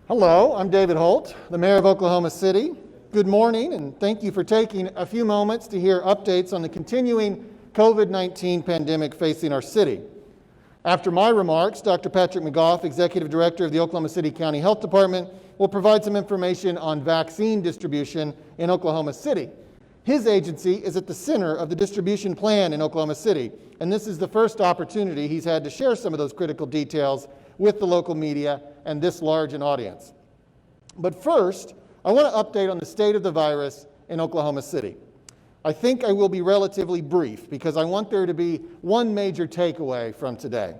Hello, I'm David Holt, the Mayor of Oklahoma City. Good morning, and thank you for taking a few moments to hear updates on the continuing COVID-19 pandemic facing our city. After my remarks, Dr. Patrick McGough, Executive Director of the Oklahoma City County Health Department, will provide some information on vaccine distribution in Oklahoma City. His agency is at the center of the distribution plan in Oklahoma City, and this is the first opportunity he's had to share some of those critical details with the local media and this large an audience. But first, I want to update on the state of the virus in Oklahoma City. I think I will be relatively brief because I want there to be one major takeaway from today.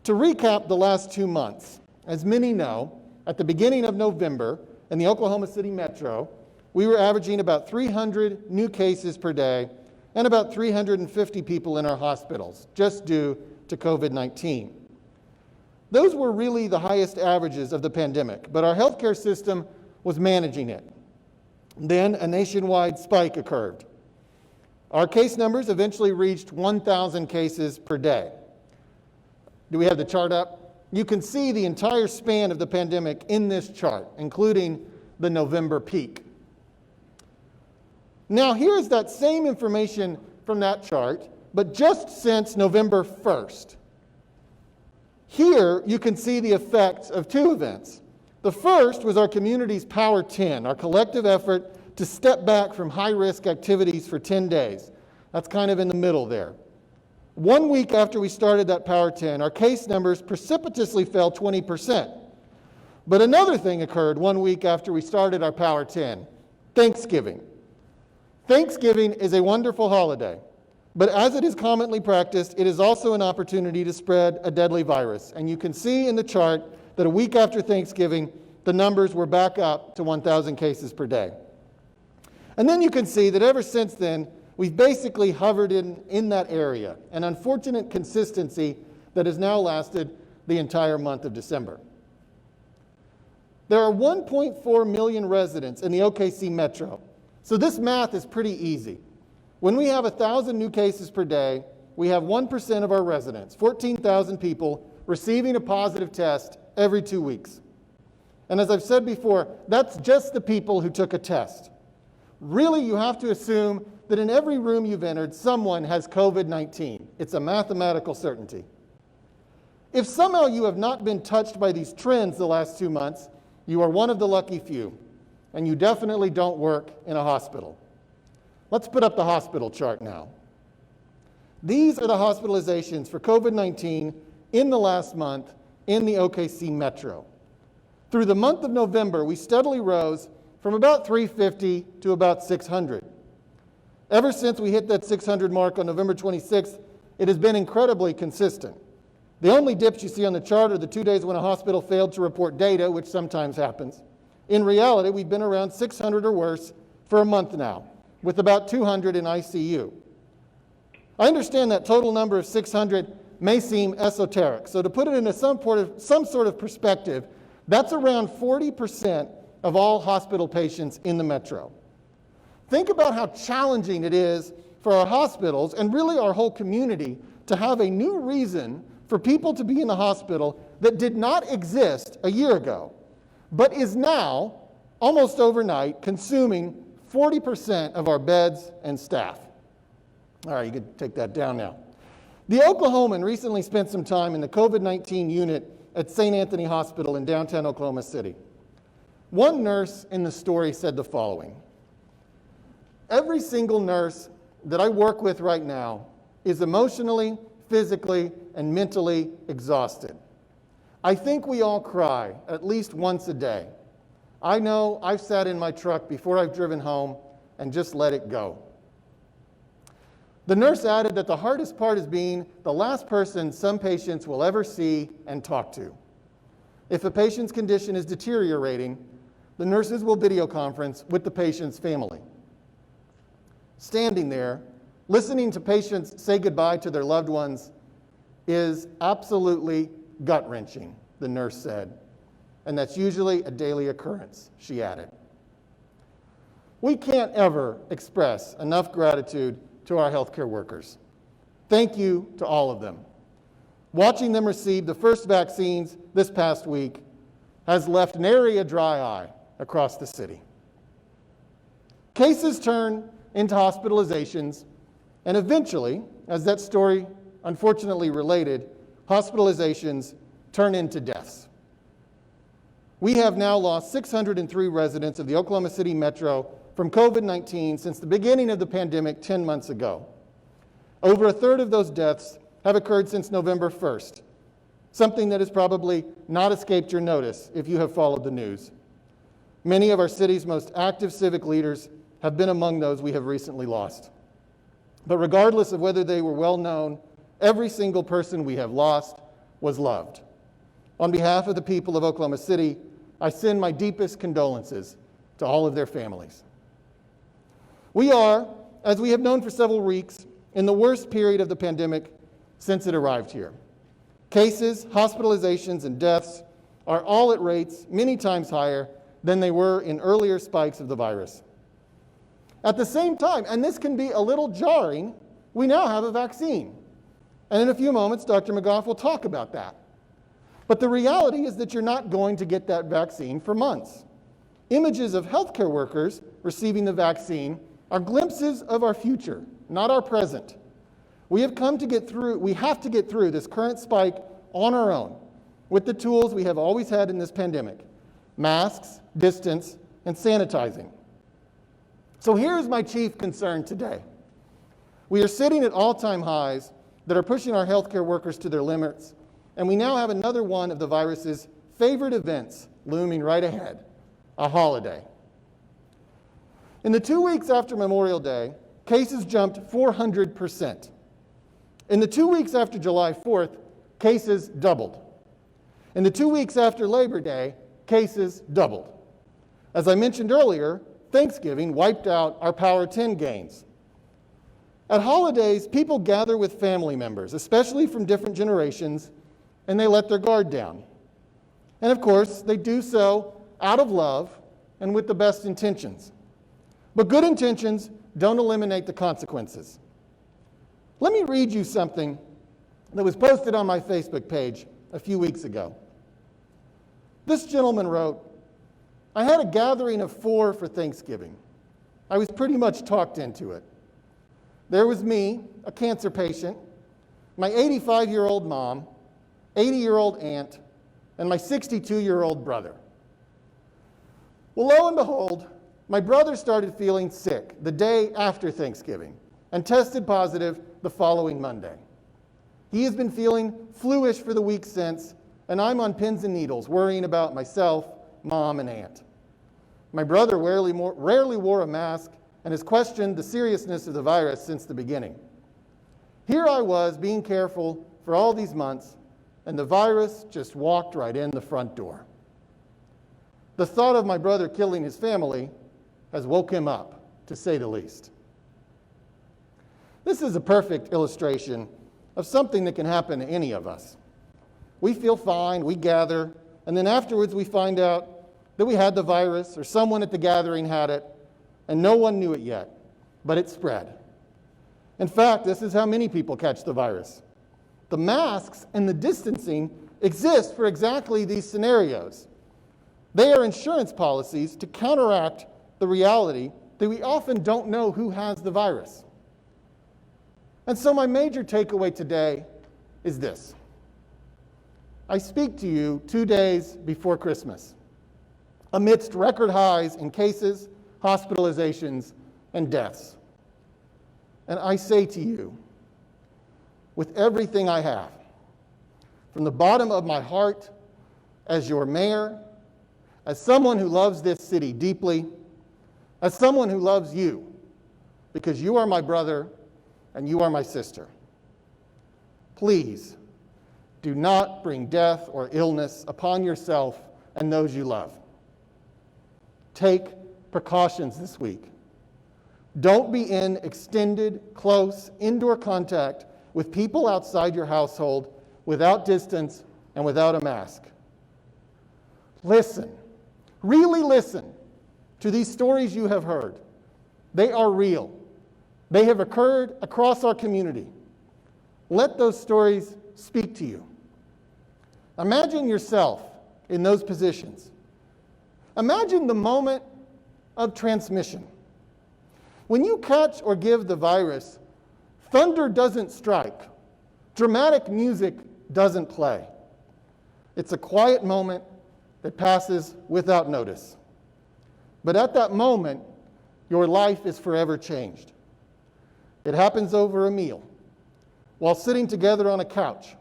To recap the last 2 months, as many know, at the beginning of November in the Oklahoma City metro, we were averaging about 300 new cases per day and about 350 people in our hospitals, just due to COVID-19. Those were really the highest averages of the pandemic, but our healthcare system was managing it. Then a nationwide spike occurred. Our case numbers eventually reached 1,000 cases per day. Do we have the chart up? You can see the entire span of the pandemic in this chart, including the November peak. Now here's that same information from that chart, but just since November 1st. Here you can see the effects of two events. The first was our community's Power 10, our collective effort to step back from high-risk activities for 10 days. That's kind of in the middle there. 1 week after we started that Power 10, our case numbers precipitously fell 20%. But another thing occurred 1 week after we started our Power 10, Thanksgiving. Thanksgiving is a wonderful holiday, but as it is commonly practiced, it is also an opportunity to spread a deadly virus. And you can see in the chart that a week after Thanksgiving, the numbers were back up to 1,000 cases per day. And then you can see that ever since then, we've basically hovered in that area, an unfortunate consistency that has now lasted the entire month of December. There are 1.4 million residents in the OKC metro, so this math is pretty easy. When we have 1,000 new cases per day, we have 1% of our residents, 14,000 people, receiving a positive test every 2 weeks. And as I've said before, that's just the people who took a test. Really, you have to assume that in every room you've entered, someone has COVID-19. It's a mathematical certainty. If somehow you have not been touched by these trends the last 2 months, you are one of the lucky few, and you definitely don't work in a hospital. Let's put up the hospital chart now. These are the hospitalizations for COVID-19 in the last month in the OKC metro. Through the month of November, we steadily rose from about 350 to about 600. Ever since we hit that 600 mark on November 26th, it has been incredibly consistent. The only dips you see on the chart are the 2 days when a hospital failed to report data, which sometimes happens. In reality, we've been around 600 or worse for a month now, with about 200 in ICU. I understand that total number of 600 may seem esoteric, so to put it into some sort of perspective, that's around 40% of all hospital patients in the metro. Think about how challenging it is for our hospitals and really our whole community to have a new reason for people to be in the hospital that did not exist a year ago, but is now, almost overnight, consuming 40% of our beds and staff. All right, you can take that down now. The Oklahoman recently spent some time in the COVID-19 unit at St. Anthony Hospital in downtown Oklahoma City. One nurse in the story said the following: "Every single nurse that I work with right now is emotionally, physically, and mentally exhausted. I think we all cry at least once a day. I know I've sat in my truck before I've driven home and just let it go." The nurse added that the hardest part is being the last person some patients will ever see and talk to. If a patient's condition is deteriorating, the nurses will video conference with the patient's family. Standing there, listening to patients say goodbye to their loved ones is absolutely gut-wrenching, the nurse said. And that's usually a daily occurrence, she added. We can't ever express enough gratitude to our healthcare workers. Thank you to all of them. Watching them receive the first vaccines this past week has left nary a dry eye across the city. Cases turn into hospitalizations, and eventually, as that story unfortunately related, hospitalizations turn into deaths. We have now lost 603 residents of the Oklahoma City Metro from COVID-19 since the beginning of the pandemic 10 months ago. Over a third of those deaths have occurred since November 1st, something that has probably not escaped your notice if you have followed the news. Many of our city's most active civic leaders have been among those we have recently lost. But regardless of whether they were well known, every single person we have lost was loved. On behalf of the people of Oklahoma City, I send my deepest condolences to all of their families. We are, as we have known for several weeks, in the worst period of the pandemic since it arrived here. Cases, hospitalizations, and deaths are all at rates many times higher than they were in earlier spikes of the virus. At the same time, and this can be a little jarring, we now have a vaccine. And in a few moments, Dr. McGough will talk about that. But the reality is that you're not going to get that vaccine for months. Images of healthcare workers receiving the vaccine are glimpses of our future, not our present. We have to get through this current spike on our own with the tools we have always had in this pandemic: masks, distance, and sanitizing. So here's my chief concern today. We are sitting at all-time highs that are pushing our healthcare workers to their limits, and we now have another one of the virus's favorite events looming right ahead: a holiday. In the 2 weeks after Memorial Day, cases jumped 400%. In the 2 weeks after July 4th, cases doubled. In the 2 weeks after Labor Day, cases doubled. As I mentioned earlier, Thanksgiving wiped out our Power 10 gains. At holidays, people gather with family members, especially from different generations, and they let their guard down. And of course, they do so out of love and with the best intentions. But good intentions don't eliminate the consequences. Let me read you something that was posted on my Facebook page a few weeks ago. This gentleman wrote, "I had a gathering of 4 for Thanksgiving. I was pretty much talked into it. There was me, a cancer patient, my 85-year-old mom, 80-year-old aunt, and my 62-year-old brother. Well, lo and behold, my brother started feeling sick the day after Thanksgiving and tested positive the following Monday. He has been feeling flu-ish for the week since, and I'm on pins and needles worrying about myself, mom, and aunt. My brother rarely wore a mask and has questioned the seriousness of the virus since the beginning. Here I was being careful for all these months, and the virus just walked right in the front door. The thought of my brother killing his family has woke him up, to say the least." This is a perfect illustration of something that can happen to any of us. We feel fine, we gather, and then afterwards we find out that we had the virus or someone at the gathering had it, and no one knew it yet, but it spread. In fact, this is how many people catch the virus. The masks and the distancing exist for exactly these scenarios. They are insurance policies to counteract the reality that we often don't know who has the virus. And so my major takeaway today is this. I speak to you 2 days before Christmas, amidst record highs in cases, hospitalizations, and deaths. And I say to you, with everything I have, from the bottom of my heart, as your mayor, as someone who loves this city deeply, as someone who loves you, because you are my brother and you are my sister, please do not bring death or illness upon yourself and those you love. Take precautions this week. Don't be in extended, close, indoor contact with people outside your household without distance and without a mask. Listen, really listen to these stories you have heard. They are real. They have occurred across our community. Let those stories speak to you. Imagine yourself in those positions. Imagine the moment of transmission. When you catch or give the virus, thunder doesn't strike, dramatic music doesn't play. It's a quiet moment that passes without notice. But at that moment, your life is forever changed. It happens over a meal, while sitting together on a couch,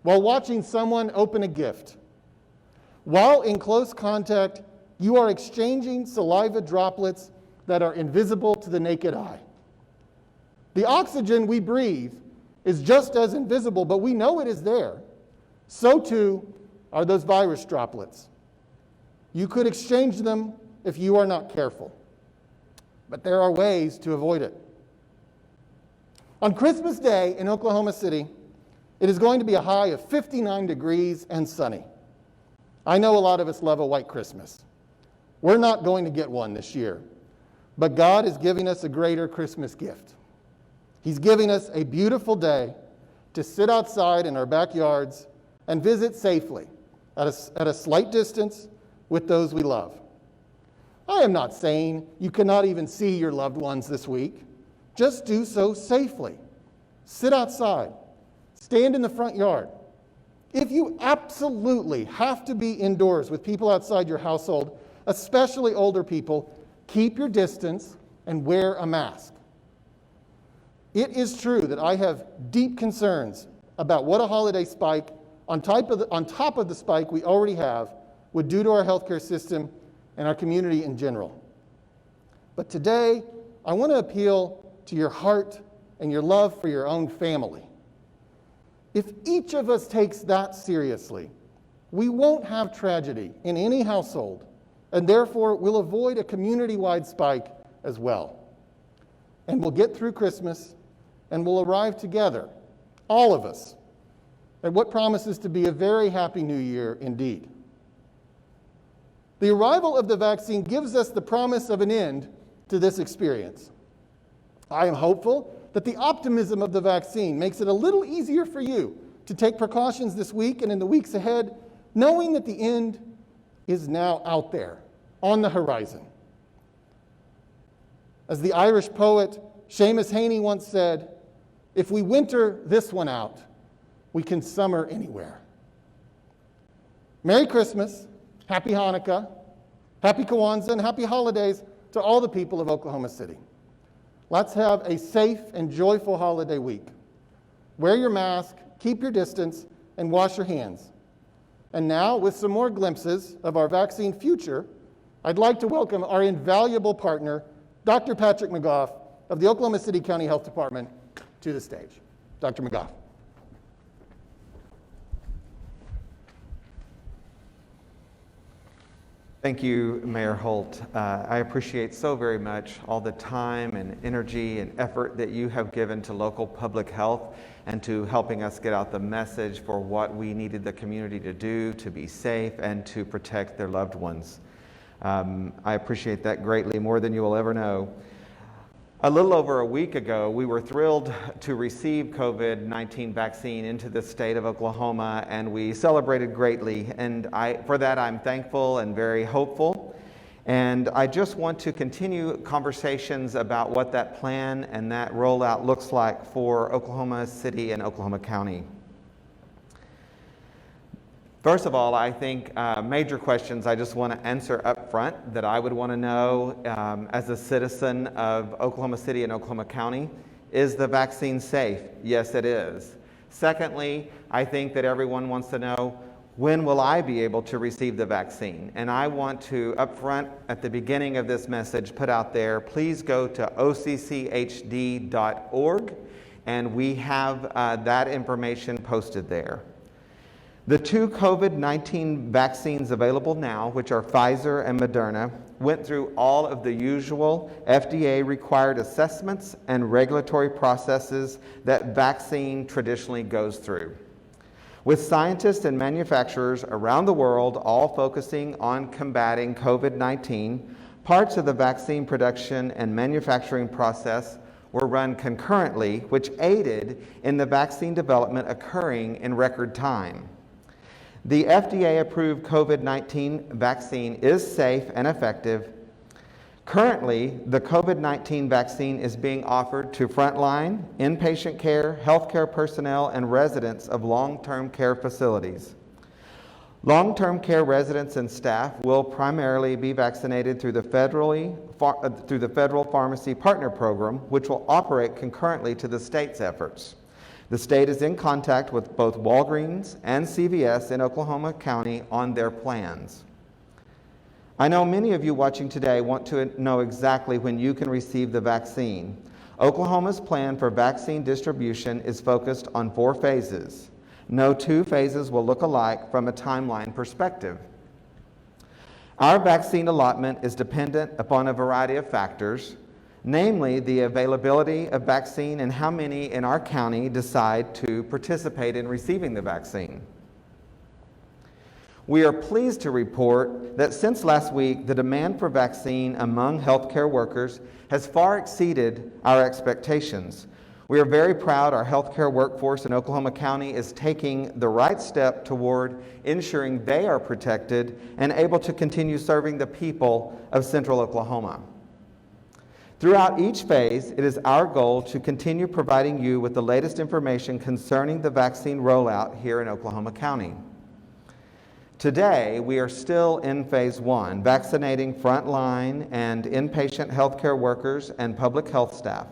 while watching someone open a gift. While in close contact, you are exchanging saliva droplets that are invisible to the naked eye. The oxygen we breathe is just as invisible, but we know it is there. So too are those virus droplets. You could exchange them if you are not careful, but there are ways to avoid it. On Christmas Day in Oklahoma City, it is going to be a high of 59 degrees and sunny. I know a lot of us love a white Christmas. We're not going to get one this year, but God is giving us a greater Christmas gift. He's giving us a beautiful day to sit outside in our backyards and visit safely at a slight distance with those we love. I am not saying you cannot even see your loved ones this week. Just do so safely. Sit outside. Stand in the front yard. If you absolutely have to be indoors with people outside your household, especially older people, keep your distance and wear a mask. It is true that I have deep concerns about what a holiday spike on top of the spike we already have would do to our healthcare system and our community in general. But today, I want to appeal to your heart and your love for your own family. If each of us takes that seriously, we won't have tragedy in any household, and therefore we'll avoid a community-wide spike as well. And we'll get through Christmas, and we'll arrive together, all of us, at what promises to be a very happy new year indeed. The arrival of the vaccine gives us the promise of an end to this experience. I am hopeful that the optimism of the vaccine makes it a little easier for you to take precautions this week and in the weeks ahead, knowing that the end is now out there, on the horizon. As the Irish poet Seamus Heaney once said, "If we winter this one out, we can summer anywhere." Merry Christmas, Happy Hanukkah, Happy Kwanzaa, and Happy Holidays to all the people of Oklahoma City. Let's have a safe and joyful holiday week. Wear your mask, keep your distance, and wash your hands. And now, with some more glimpses of our vaccine future, I'd like to welcome our invaluable partner, Dr. Patrick McGough of the Oklahoma City County Health Department, to the stage. Dr. McGough. Thank you, Mayor Holt. I appreciate so very much all the time and energy and effort that you have given to local public health and to helping us get out the message for what we needed the community to do to be safe and to protect their loved ones. I appreciate that greatly, more than you will ever know. A little over a week ago, we were thrilled to receive COVID-19 vaccine into the state of Oklahoma, and we celebrated greatly. And for that, I'm thankful and very hopeful. And I just want to continue conversations about what that plan and that rollout looks like for Oklahoma City and Oklahoma County. First of all, I think major questions I just want to answer up front that I would want to know as a citizen of Oklahoma City and Oklahoma County. Is the vaccine safe? Yes, it is. Secondly, I think that everyone wants to know, when will I be able to receive the vaccine? And I want to, up front, at the beginning of this message, put out there, please go to occhd.org, and we have that information posted there. The two COVID-19 vaccines available now, which are Pfizer and Moderna, went through all of the usual FDA-required assessments and regulatory processes that vaccine traditionally goes through. With scientists and manufacturers around the world all focusing on combating COVID-19, parts of the vaccine production and manufacturing process were run concurrently, which aided in the vaccine development occurring in record time. The FDA-approved COVID-19 vaccine is safe and effective. Currently, the COVID-19 vaccine is being offered to frontline, inpatient care, healthcare personnel, and residents of long-term care facilities. Long-term care residents and staff will primarily be vaccinated through the Federal Pharmacy Partner Program, which will operate concurrently to the state's efforts. The state is in contact with both Walgreens and CVS in Oklahoma County on their plans. I know many of you watching today want to know exactly when you can receive the vaccine. Oklahoma's plan for vaccine distribution is focused on 4 phases. No 2 phases will look alike from a timeline perspective. Our vaccine allotment is dependent upon a variety of factors, namely the availability of vaccine and how many in our county decide to participate in receiving the vaccine. We are pleased to report that since last week, the demand for vaccine among healthcare workers has far exceeded our expectations. We are very proud our healthcare workforce in Oklahoma County is taking the right step toward ensuring they are protected and able to continue serving the people of Central Oklahoma. Throughout each phase, it is our goal to continue providing you with the latest information concerning the vaccine rollout here in Oklahoma County. Today, we are still in phase 1, vaccinating frontline and inpatient healthcare workers and public health staff,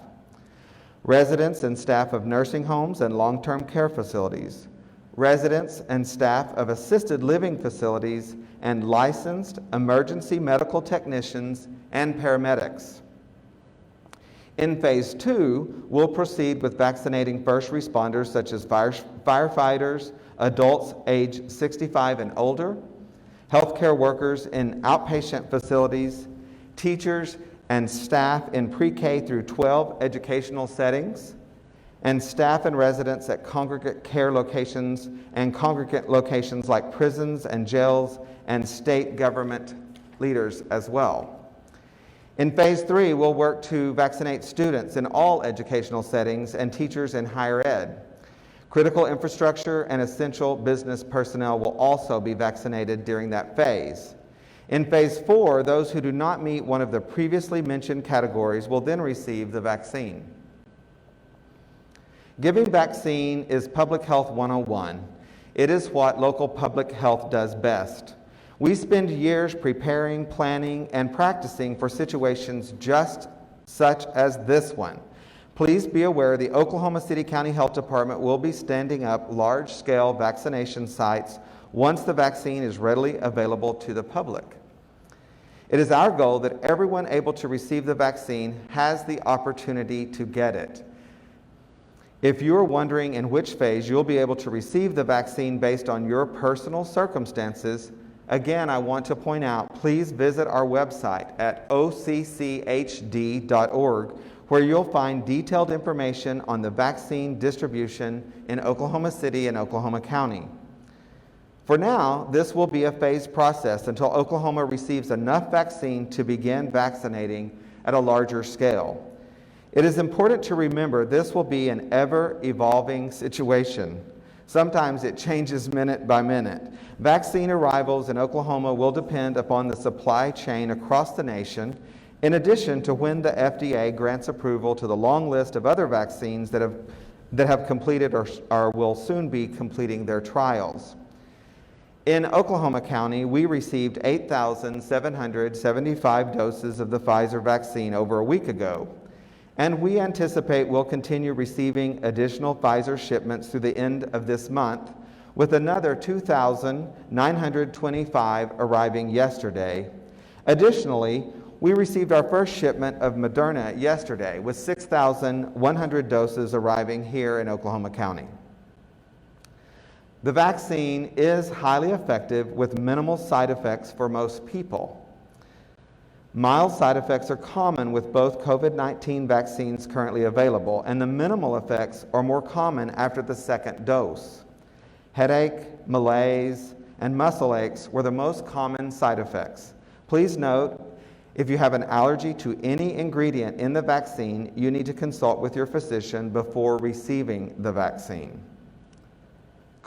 residents and staff of nursing homes and long-term care facilities, residents and staff of assisted living facilities, and licensed emergency medical technicians and paramedics. In phase 2, we'll proceed with vaccinating first responders such as firefighters, adults age 65 and older, healthcare workers in outpatient facilities, teachers and staff in pre-K through 12 educational settings, and staff and residents at congregate care locations and congregate locations like prisons and jails and state government leaders as well. In phase 3, we'll work to vaccinate students in all educational settings and teachers in higher ed. Critical infrastructure and essential business personnel will also be vaccinated during that phase. In phase 4, those who do not meet one of the previously mentioned categories will then receive the vaccine. Giving vaccine is Public Health 101. It is what local public health does best. We spend years preparing, planning, and practicing for situations just such as this one. Please be aware the Oklahoma City County Health Department will be standing up large-scale vaccination sites once the vaccine is readily available to the public. It is our goal that everyone able to receive the vaccine has the opportunity to get it. If you are wondering in which phase you'll be able to receive the vaccine based on your personal circumstances, again, I want to point out, please visit our website at occhd.org, where you'll find detailed information on the vaccine distribution in Oklahoma City and Oklahoma County. For now, this will be a phased process until Oklahoma receives enough vaccine to begin vaccinating at a larger scale. It is important to remember this will be an ever-evolving situation. Sometimes it changes minute by minute. Vaccine arrivals in Oklahoma will depend upon the supply chain across the nation, in addition to when the FDA grants approval to the long list of other vaccines that have completed or will soon be completing their trials. In Oklahoma County, we received 8,775 doses of the Pfizer vaccine over a week ago, and we anticipate we'll continue receiving additional Pfizer shipments through the end of this month, with another 2,925 arriving yesterday. Additionally, we received our first shipment of Moderna yesterday, with 6,100 doses arriving here in Oklahoma County. The vaccine is highly effective with minimal side effects for most people. Mild side effects are common with both COVID-19 vaccines currently available, and the minimal effects are more common after the second dose. Headache, malaise, and muscle aches were the most common side effects. Please note, if you have an allergy to any ingredient in the vaccine, you need to consult with your physician before receiving the vaccine.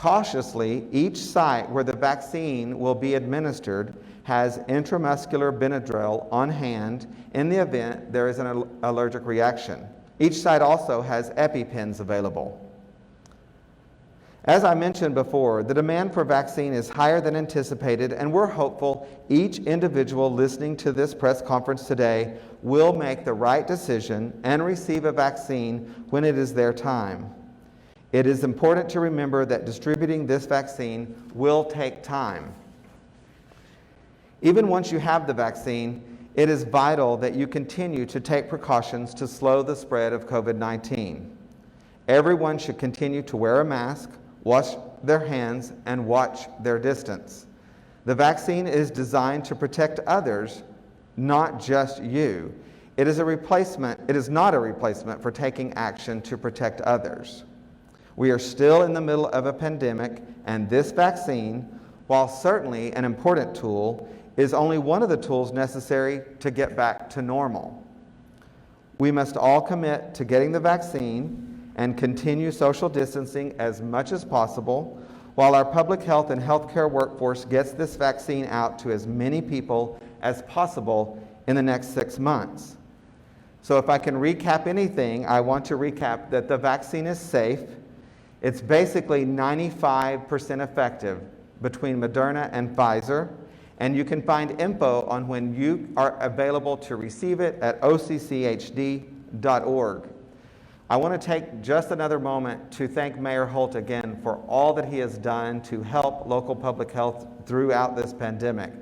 Cautiously, each site where the vaccine will be administered has intramuscular Benadryl on hand in the event there is an allergic reaction. Each site also has EpiPens available. As I mentioned before, the demand for vaccine is higher than anticipated, and we're hopeful each individual listening to this press conference today will make the right decision and receive a vaccine when it is their time. It is important to remember that distributing this vaccine will take time. Even once you have the vaccine, it is vital that you continue to take precautions to slow the spread of COVID-19. Everyone should continue to wear a mask, wash their hands, and watch their distance. The vaccine is designed to protect others, not just you. It is not a replacement for taking action to protect others. We are still in the middle of a pandemic, and this vaccine, while certainly an important tool, is only one of the tools necessary to get back to normal. We must all commit to getting the vaccine and continue social distancing as much as possible, while our public health and healthcare workforce gets this vaccine out to as many people as possible in the next 6 months. So if I can recap anything, I want to recap that the vaccine is safe. It's basically 95% effective between Moderna and Pfizer, and you can find info on when you are available to receive it at occhd.org. I want to take just another moment to thank Mayor Holt again for all that he has done to help local public health throughout this pandemic.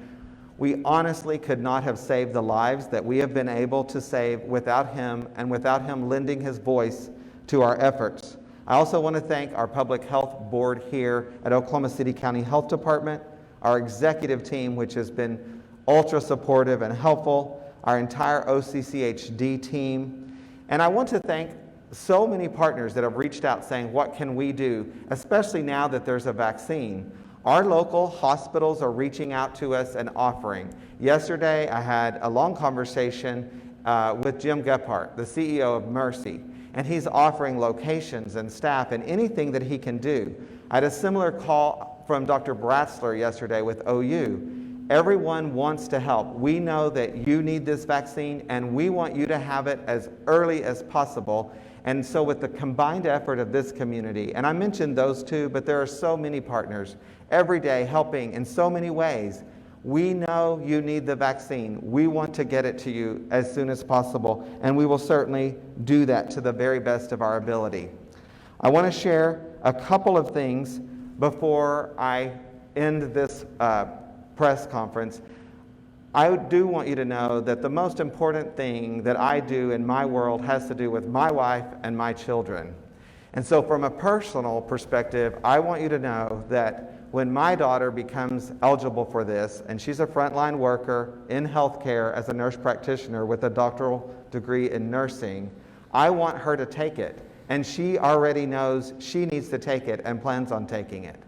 We honestly could not have saved the lives that we have been able to save without him and without him lending his voice to our efforts. I also want to thank our public health board here at Oklahoma City County Health Department, our executive team, which has been ultra supportive and helpful, our entire OCCHD team, and I want to thank so many partners that have reached out saying, what can we do, especially now that there's a vaccine. Our local hospitals are reaching out to us and offering. Yesterday, I had a long conversation with Jim Gephardt, the CEO of Mercy, and he's offering locations and staff and anything that he can do. I had a similar call from Dr. Bratzler yesterday with OU. Everyone wants to help. We know that you need this vaccine, and we want you to have it as early as possible. And so with the combined effort of this community, and I mentioned those two, but there are so many partners every day helping in so many ways. We know you need the vaccine. We want to get it to you as soon as possible, and we will certainly do that to the very best of our ability. I want to share a couple of things before I end this press conference. I do want you to know that the most important thing that I do in my world has to do with my wife and my children. And so from a personal perspective, I want you to know that when my daughter becomes eligible for this, and she's a frontline worker in healthcare as a nurse practitioner with a doctoral degree in nursing, I want her to take it. And she already knows she needs to take it and plans on taking it.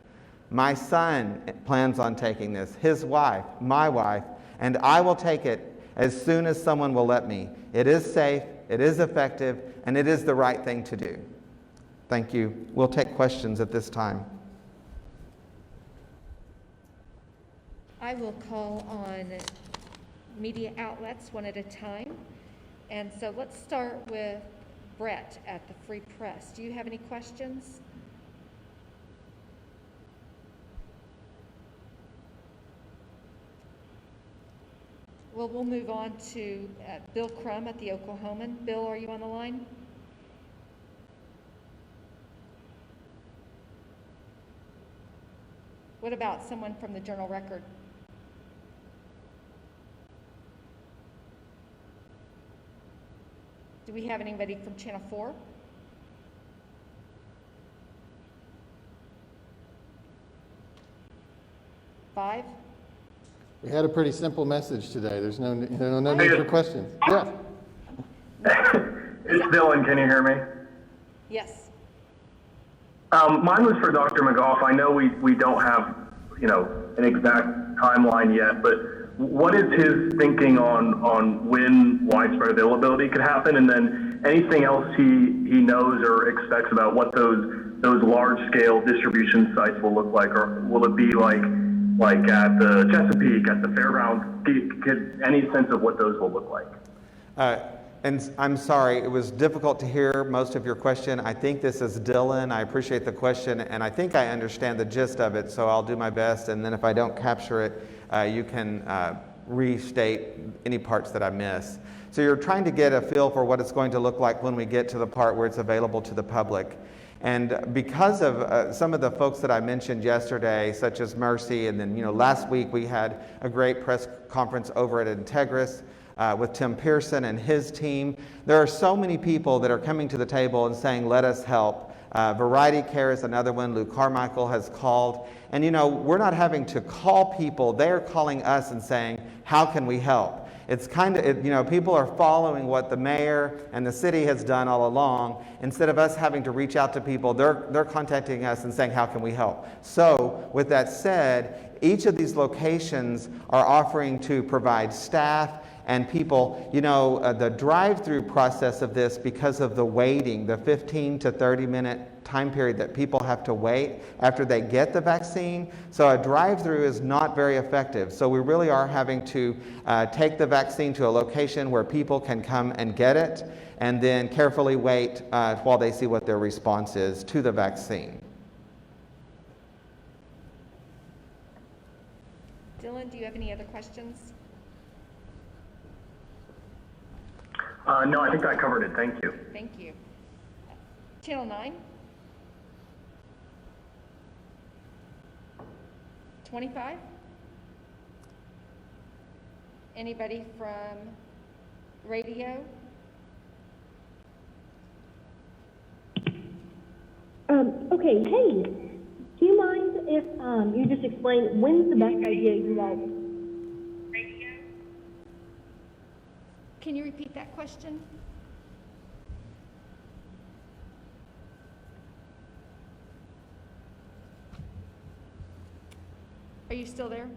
My son plans on taking this, his wife, my wife, and I will take it as soon as someone will let me. It is safe, it is effective, and it is the right thing to do. Thank you. We'll take questions at this time. I will call on media outlets one at a time. And so let's start with Brett at the Free Press. Do you have any questions? Well, we'll move on to Bill Crum at the Oklahoman. Bill, are you on the line? What about someone from the Journal Record? Do we have anybody from Channel 4? Five? We had a pretty simple message today. There's no need for questions. Yeah. It's Dylan. Can you hear me? Yes. Mine was for Dr. McGough. I know we don't have, an exact timeline yet, but what is his thinking on when widespread availability could happen, and then anything else he knows or expects about what those those large-scale distribution sites will look like, or will it be like at the Chesapeake, at the fairgrounds? Get any sense of what those will look like? And I'm sorry, it was difficult to hear most of your question. I think this is Dylan. I appreciate the question, and I think I understand the gist of it, so I'll do my best, and then if I don't capture it, you can restate any parts that I miss. So you're trying to get a feel for what it's going to look like when we get to the part where it's available to the public. And because of some of the folks that I mentioned yesterday, such as Mercy, and then last week we had a great press conference over at Integris with Tim Pearson and his team. There are so many people that are coming to the table and saying, let us help. Variety Care is another one. Lou Carmichael has called. And we're not having to call people. They're calling us and saying, how can we help? It's kind of, people are following what the mayor and the city has done all along. Instead of us having to reach out to people, they're contacting us and saying, how can we help? So with that said, each of these locations are offering to provide staff and people. The drive-through process of this, because of the waiting, the 15 to 30 minute time period that people have to wait after they get the vaccine. So a drive-through is not very effective. So we really are having to take the vaccine to a location where people can come and get it, and then carefully wait while they see what their response is to the vaccine. Dylan, do you have any other questions? No, I think that covered it. Thank you. Thank you. Channel 9. 25. Anybody from radio? Okay, hey, do you mind if you just explain when's the best idea you all? Radio? Can you repeat that question? Are you still there?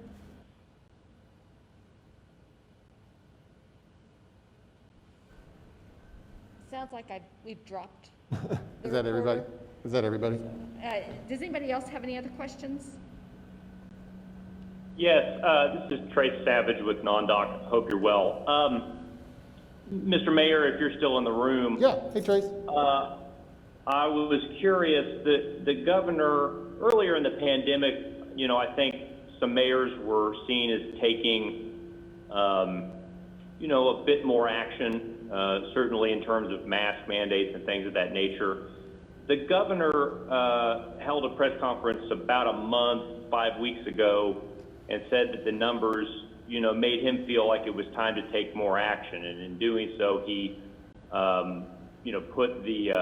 Sounds like we've dropped. Is that everybody? Is that everybody? Does anybody else have any other questions? Yes, this is Trace Savage with NonDoc. Hope you're well. Mr. Mayor, if you're still in the room. Yeah. Hey, Trace. I was curious that the governor, earlier in the pandemic, I think some mayors were seen as taking, a bit more action, certainly in terms of mask mandates and things of that nature. The governor held a press conference about a month, 5 weeks ago, and said that the numbers, made him feel like it was time to take more action. And in doing so, he, put the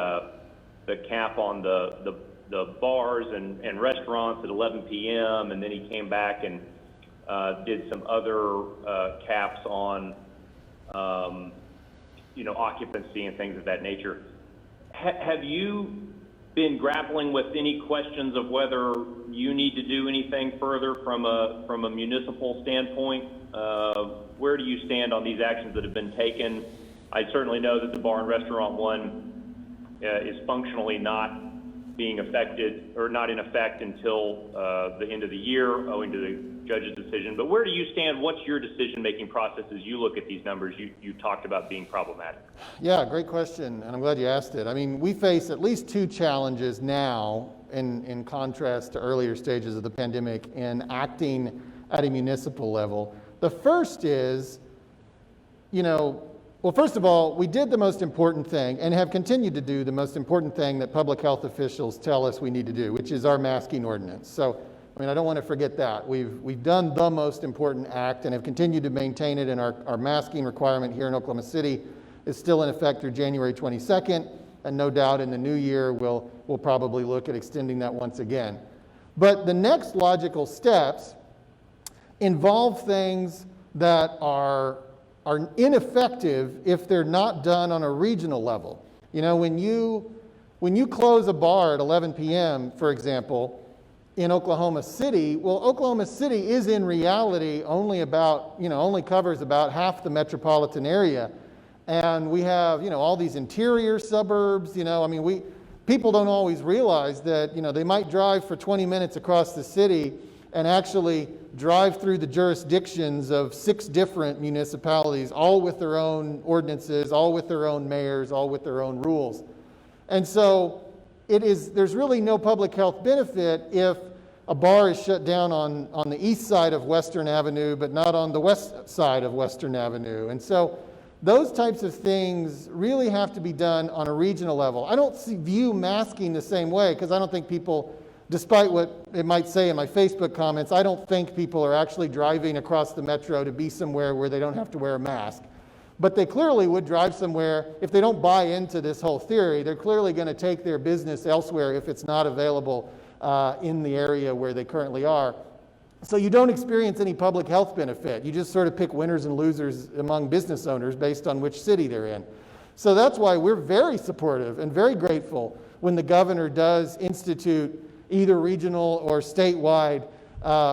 cap on the bars and restaurants at 11 p.m. And then he came back and did some other caps on, occupancy and things of that nature. Have you been grappling with any questions of whether you need to do anything further from a municipal standpoint? Where do you stand on these actions that have been taken? I certainly know that the bar and restaurant one is functionally not being affected or not in effect until the end of the year, owing to the judge's decision. But where do you stand? What's your decision-making process as you look at these numbers you talked about being problematic? Yeah, great question, and I'm glad you asked it. I mean, we face at least two challenges now in contrast to earlier stages of the pandemic in acting at a municipal level. The first is, well, first of all, we did the most important thing and have continued to do the most important thing that public health officials tell us we need to do, which is our masking ordinance. So, I don't want to forget that. We've done the most important act and have continued to maintain it, and our masking requirement here in Oklahoma City is still in effect through January 22nd, and no doubt in the new year we'll probably look at extending that once again. But the next logical steps involve things that are ineffective if they're not done on a regional level. When you close a bar at 11 p.m., for example, in Oklahoma City, well, Oklahoma City is in reality only covers about half the metropolitan area. And we have, all these interior suburbs, people don't always realize that, they might drive for 20 minutes across the city and actually drive through the jurisdictions of 6 different municipalities, all with their own ordinances, all with their own mayors, all with their own rules. And so there's really no public health benefit if a bar is shut down on the east side of Western Avenue, but not on the west side of Western Avenue. And so those types of things really have to be done on a regional level. I don't view masking the same way, because I don't think people, despite what it might say in my Facebook comments, I don't think people are actually driving across the metro to be somewhere where they don't have to wear a mask. But they clearly would drive somewhere, if they don't buy into this whole theory, they're clearly going to take their business elsewhere if it's not available in the area where they currently are. So you don't experience any public health benefit. You just sort of pick winners and losers among business owners based on which city they're in. So that's why we're very supportive and very grateful when the governor does institute either regional or statewide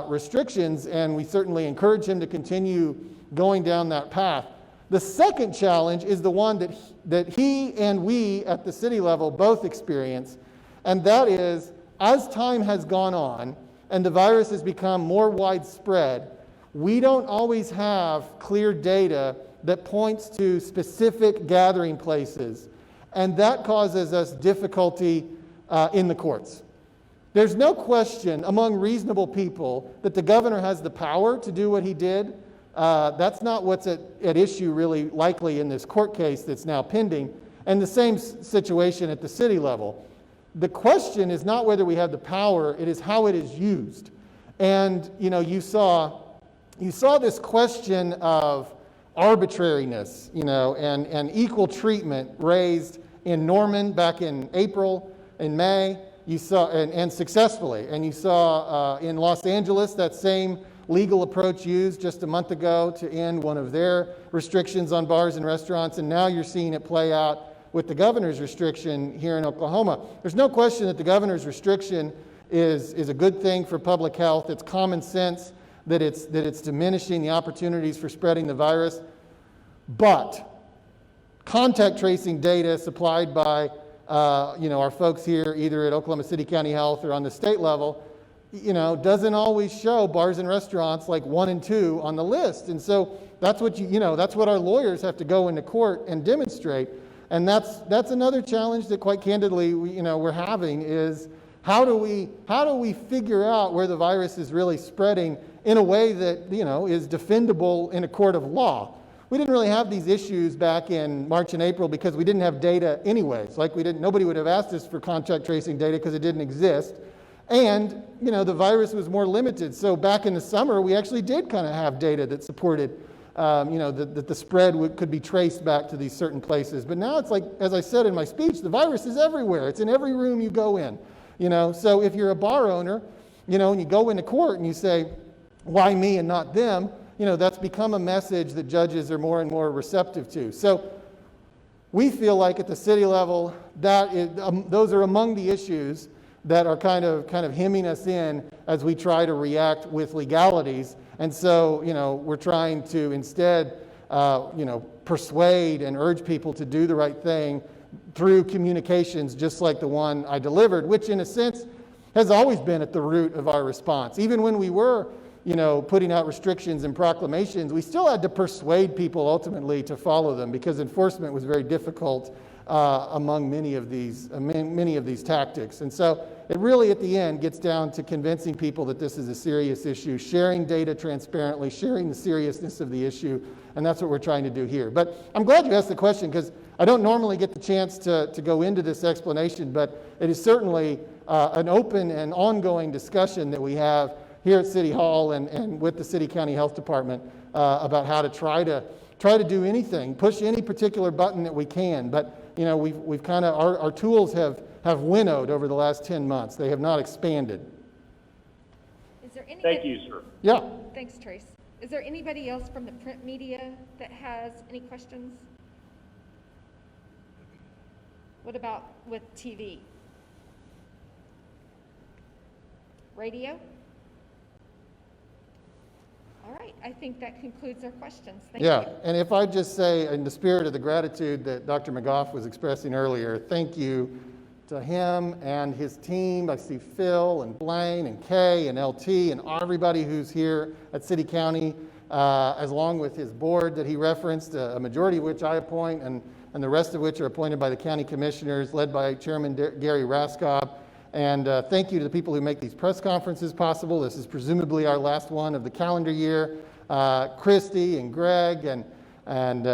restrictions, and we certainly encourage him to continue going down that path. The second challenge is the one that he and we at the city level both experience, and that is, as time has gone on and the virus has become more widespread, we don't always have clear data that points to specific gathering places, and that causes us difficulty in the courts. There's no question among reasonable people that the governor has the power to do what he did. That's not what's at issue really likely in this court case that's now pending, and the same situation at the city level. The question is not whether we have the power, it is how it is used. And you saw this question of arbitrariness, and equal treatment raised in Norman back in April, in May. You saw, and successfully, and you saw in Los Angeles that same legal approach used just a month ago to end one of their restrictions on bars and restaurants, and now you're seeing it play out with the governor's restriction here in Oklahoma. There's no question that the governor's restriction is a good thing for public health. It's common sense that it's diminishing the opportunities for spreading the virus. But contact tracing data supplied by our folks here, either at Oklahoma City County Health or on the state level, doesn't always show bars and restaurants like 1 and 2 on the list. And so that's what that's what our lawyers have to go into court and demonstrate. And that's another challenge that, quite candidly, we're having is how do we figure out where the virus is really spreading in a way that is defendable in a court of law. We didn't really have these issues back in March and April because we didn't have data anyways. Nobody would have asked us for contact tracing data because it didn't exist. And, the virus was more limited. So back in the summer, we actually did kind of have data that supported, that the spread could be traced back to these certain places. But now it's like, as I said in my speech, the virus is everywhere. It's in every room you go in. So if you're a bar owner, and you go into court and you say, why me and not them? That's become a message that judges are more and more receptive to. So we feel like at the city level, those are among the issues that are kind of hemming us in as we try to react with legalities. And so, we're trying to instead, persuade and urge people to do the right thing through communications just like the one I delivered, which in a sense has always been at the root of our response. Even when we were, putting out restrictions and proclamations, we still had to persuade people ultimately to follow them because enforcement was very difficult among many of these tactics. And so it really at the end gets down to convincing people that this is a serious issue, sharing data transparently, sharing the seriousness of the issue, and that's what we're trying to do here. But I'm glad you asked the question because I don't normally get the chance to go into this explanation, but it is certainly an open and ongoing discussion that we have here at City Hall and with the City County Health Department about how to try to do anything, push any particular button that we can. But we've kind of our tools have winnowed over the last 10 months. They have not expanded. Is there any? Thank you, sir. Yeah. Thanks, Trace. Is there anybody else from the print media that has any questions? What about with TV? Radio? All right, I think that concludes our questions. Thank you. Yeah, and if I just say, in the spirit of the gratitude that Dr. McGough was expressing earlier, thank you to him and his team. I see Phil and Blaine and Kay and LT and everybody who's here at City County, as along with his board that he referenced, a majority of which I appoint and the rest of which are appointed by the county commissioners, led by Chairman Gary Raskob. And thank you to the people who make these press conferences possible. This is presumably our last one of the calendar year. Christy and Greg and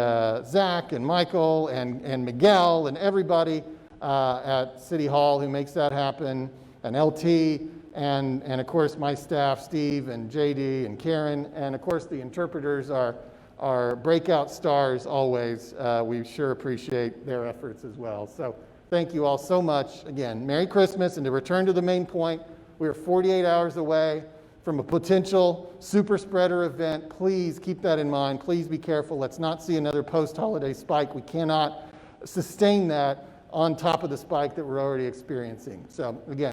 Zach and Michael and Miguel and everybody at City Hall who makes that happen, and LT, and of course my staff, Steve and JD and Karen, and of course the interpreters are breakout stars always. We sure appreciate their efforts as well. So thank you all so much. Again, Merry Christmas, and to return to the main point, we are 48 hours away from a potential super spreader event. Please keep that in mind. Please be careful. Let's not see another post-holiday spike. We cannot sustain that on top of the spike that we're already experiencing. So again,